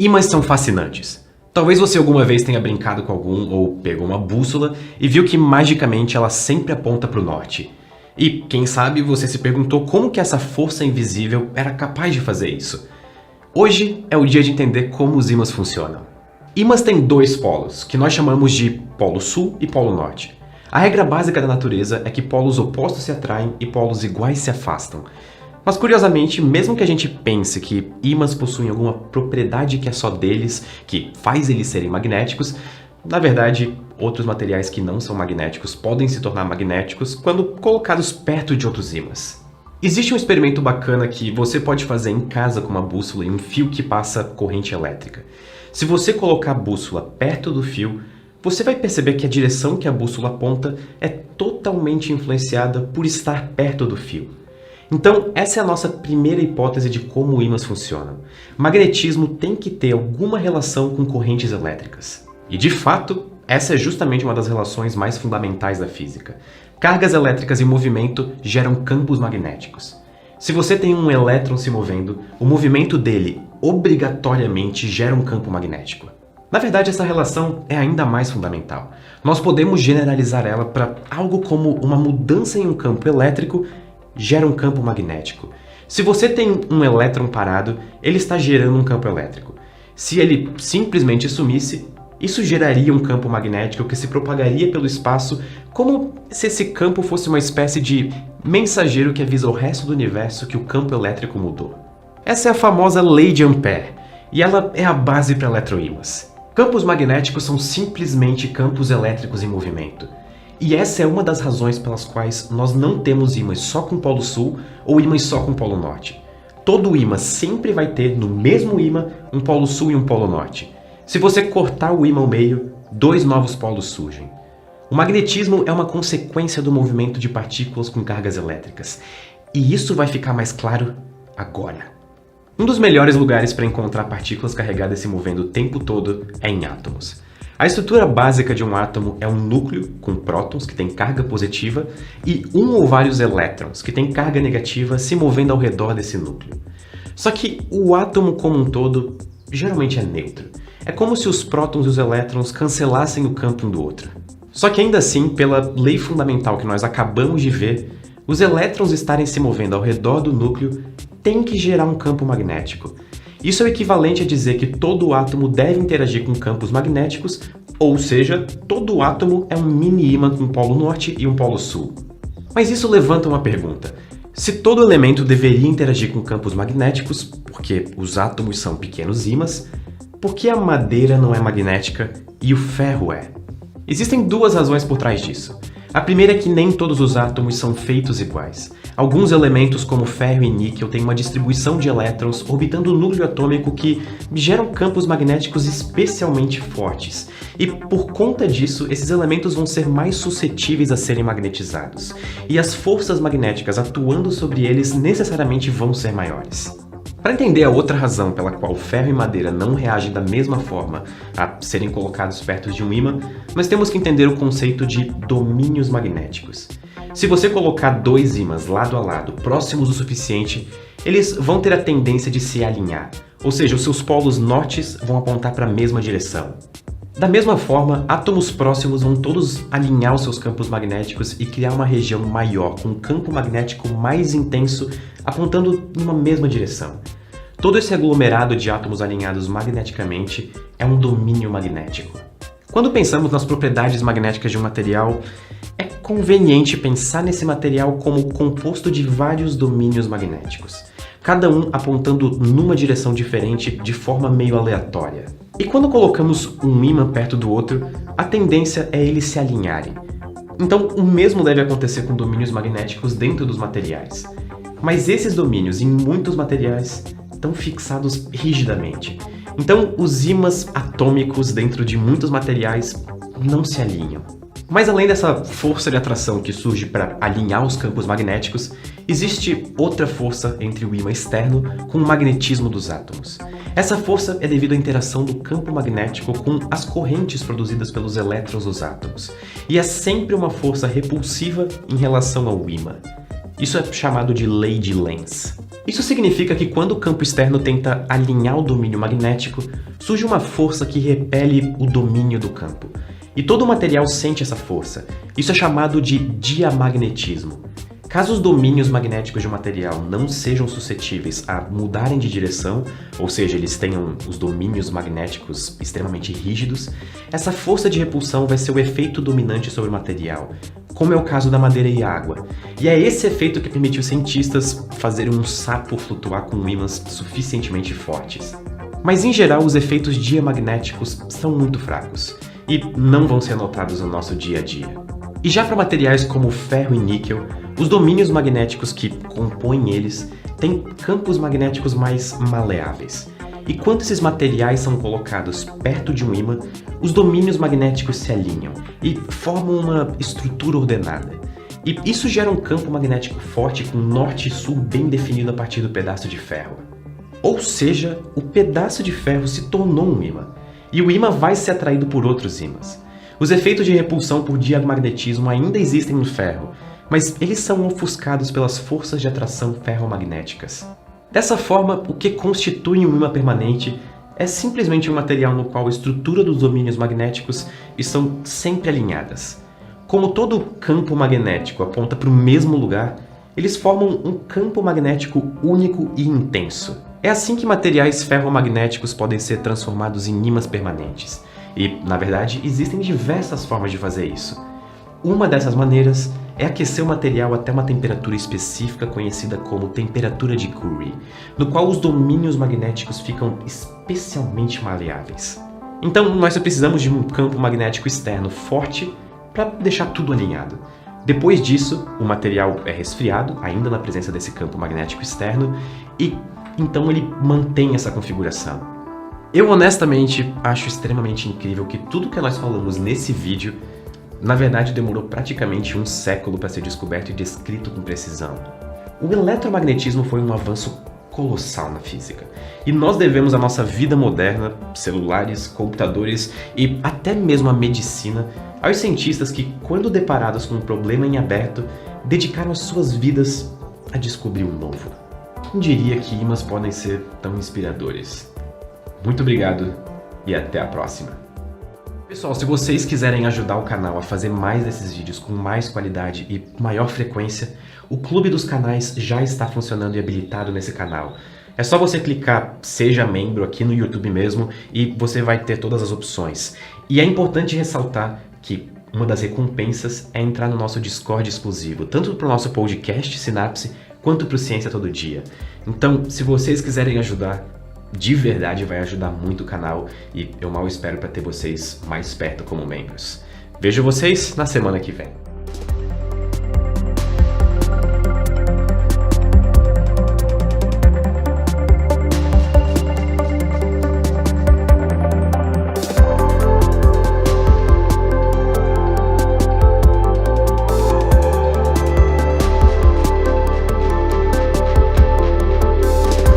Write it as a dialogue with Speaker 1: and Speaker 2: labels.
Speaker 1: Ímãs são fascinantes. Talvez você alguma vez tenha brincado com algum ou pegou uma bússola e viu que magicamente ela sempre aponta para o norte. E, quem sabe, você se perguntou como que essa força invisível era capaz de fazer isso. Hoje é o dia de entender como os ímãs funcionam. Ímãs têm dois polos, que nós chamamos de polo sul e polo norte. A regra básica da natureza é que polos opostos se atraem e polos iguais se afastam. Mas, curiosamente, mesmo que a gente pense que ímãs possuem alguma propriedade que é só deles, que faz eles serem magnéticos, na verdade, outros materiais que não são magnéticos podem se tornar magnéticos quando colocados perto de outros ímãs. Existe um experimento bacana que você pode fazer em casa com uma bússola e um fio que passa corrente elétrica. Se você colocar a bússola perto do fio, você vai perceber que a direção que a bússola aponta é totalmente influenciada por estar perto do fio. Então, essa é a nossa primeira hipótese de como ímãs funcionam. Magnetismo tem que ter alguma relação com correntes elétricas. E, de fato, essa é justamente uma das relações mais fundamentais da física. Cargas elétricas em movimento geram campos magnéticos. Se você tem um elétron se movendo, o movimento dele obrigatoriamente gera um campo magnético. Na verdade, essa relação é ainda mais fundamental. Nós podemos generalizar ela para algo como uma mudança em um campo elétrico gera um campo magnético. Se você tem um elétron parado, ele está gerando um campo elétrico. Se ele simplesmente sumisse, isso geraria um campo magnético que se propagaria pelo espaço como se esse campo fosse uma espécie de mensageiro que avisa o resto do universo que o campo elétrico mudou. Essa é a famosa lei de Ampère, e ela é a base para eletroímãs. Campos magnéticos são simplesmente campos elétricos em movimento. E essa é uma das razões pelas quais nós não temos ímãs só com polo sul ou ímãs só com polo norte. Todo ímã sempre vai ter no mesmo ímã um polo sul e um polo norte. Se você cortar o ímã ao meio, dois novos polos surgem. O magnetismo é uma consequência do movimento de partículas com cargas elétricas. E isso vai ficar mais claro agora. Um dos melhores lugares para encontrar partículas carregadas se movendo o tempo todo é em átomos. A estrutura básica de um átomo é um núcleo com prótons, que tem carga positiva, e um ou vários elétrons, que tem carga negativa, se movendo ao redor desse núcleo. Só que o átomo como um todo geralmente é neutro. É como se os prótons e os elétrons cancelassem o campo um do outro. Só que ainda assim, pela lei fundamental que nós acabamos de ver, os elétrons estarem se movendo ao redor do núcleo tem que gerar um campo magnético. Isso é o equivalente a dizer que todo átomo deve interagir com campos magnéticos, ou seja, todo átomo é um mini-ímã com um polo norte e um polo sul. Mas isso levanta uma pergunta. Se todo elemento deveria interagir com campos magnéticos, porque os átomos são pequenos ímãs, por que a madeira não é magnética e o ferro é? Existem duas razões por trás disso. A primeira é que nem todos os átomos são feitos iguais. Alguns elementos, como ferro e níquel, têm uma distribuição de elétrons orbitando o núcleo atômico que geram campos magnéticos especialmente fortes. E por conta disso, esses elementos vão ser mais suscetíveis a serem magnetizados. E as forças magnéticas atuando sobre eles necessariamente vão ser maiores. Para entender a outra razão pela qual ferro e madeira não reagem da mesma forma a serem colocados perto de um ímã, nós temos que entender o conceito de domínios magnéticos. Se você colocar dois ímãs lado a lado, próximos o suficiente, eles vão ter a tendência de se alinhar, ou seja, os seus polos nortes vão apontar para a mesma direção. Da mesma forma, átomos próximos vão todos alinhar os seus campos magnéticos e criar uma região maior, com um campo magnético mais intenso, apontando em uma mesma direção. Todo esse aglomerado de átomos alinhados magneticamente é um domínio magnético. Quando pensamos nas propriedades magnéticas de um material, é conveniente pensar nesse material como composto de vários domínios magnéticos, cada um apontando numa direção diferente de forma meio aleatória. E quando colocamos um ímã perto do outro, a tendência é eles se alinharem. Então, o mesmo deve acontecer com domínios magnéticos dentro dos materiais. Mas esses domínios, em muitos materiais, estão fixados rigidamente. Então, os ímãs atômicos dentro de muitos materiais não se alinham. Mas além dessa força de atração que surge para alinhar os campos magnéticos, existe outra força entre o ímã externo com o magnetismo dos átomos. Essa força é devido à interação do campo magnético com as correntes produzidas pelos elétrons dos átomos, e é sempre uma força repulsiva em relação ao ímã. Isso é chamado de lei de Lenz. Isso significa que quando o campo externo tenta alinhar o domínio magnético, surge uma força que repele o domínio do campo. E todo o material sente essa força. Isso é chamado de diamagnetismo. Caso os domínios magnéticos de um material não sejam suscetíveis a mudarem de direção, ou seja, eles tenham os domínios magnéticos extremamente rígidos, essa força de repulsão vai ser o efeito dominante sobre o material, como é o caso da madeira e água. E é esse efeito que permitiu cientistas fazerem um sapo flutuar com ímãs suficientemente fortes. Mas em geral, os efeitos diamagnéticos são muito fracos e não vão ser notados no nosso dia a dia. E já para materiais como ferro e níquel, os domínios magnéticos que compõem eles têm campos magnéticos mais maleáveis. E quando esses materiais são colocados perto de um ímã, os domínios magnéticos se alinham e formam uma estrutura ordenada. E isso gera um campo magnético forte com norte e sul bem definido a partir do pedaço de ferro. Ou seja, o pedaço de ferro se tornou um ímã, e o ímã vai ser atraído por outros ímãs. Os efeitos de repulsão por diamagnetismo ainda existem no ferro, mas eles são ofuscados pelas forças de atração ferromagnéticas. Dessa forma, o que constitui um ímã permanente é simplesmente um material no qual a estrutura dos domínios magnéticos estão sempre alinhadas. Como todo campo magnético aponta para o mesmo lugar, eles formam um campo magnético único e intenso. É assim que materiais ferromagnéticos podem ser transformados em ímãs permanentes. E, na verdade, existem diversas formas de fazer isso. Uma dessas maneiras é aquecer o material até uma temperatura específica conhecida como temperatura de Curie, no qual os domínios magnéticos ficam especialmente maleáveis. Então, nós só precisamos de um campo magnético externo forte para deixar tudo alinhado. Depois disso, o material é resfriado, ainda na presença desse campo magnético externo, e então ele mantém essa configuração. Eu honestamente acho extremamente incrível que tudo que nós falamos nesse vídeo, na verdade demorou praticamente um século para ser descoberto e descrito com precisão. O eletromagnetismo foi um avanço colossal na física, e nós devemos a nossa vida moderna, celulares, computadores e até mesmo a medicina, aos cientistas que, quando deparados com um problema em aberto, dedicaram as suas vidas a descobrir um novo. Quem diria que ímãs podem ser tão inspiradores? Muito obrigado e até a próxima. Pessoal, se vocês quiserem ajudar o canal a fazer mais desses vídeos com mais qualidade e maior frequência, o Clube dos Canais já está funcionando e habilitado nesse canal. É só você clicar Seja Membro aqui no YouTube mesmo e você vai ter todas as opções. E é importante ressaltar que uma das recompensas é entrar no nosso Discord exclusivo, tanto para o nosso podcast Sinapse, quanto para o Ciência Todo Dia. Então, se vocês quiserem ajudar, de verdade vai ajudar muito o canal e eu mal espero para ter vocês mais perto como membros. Vejo vocês na semana que vem.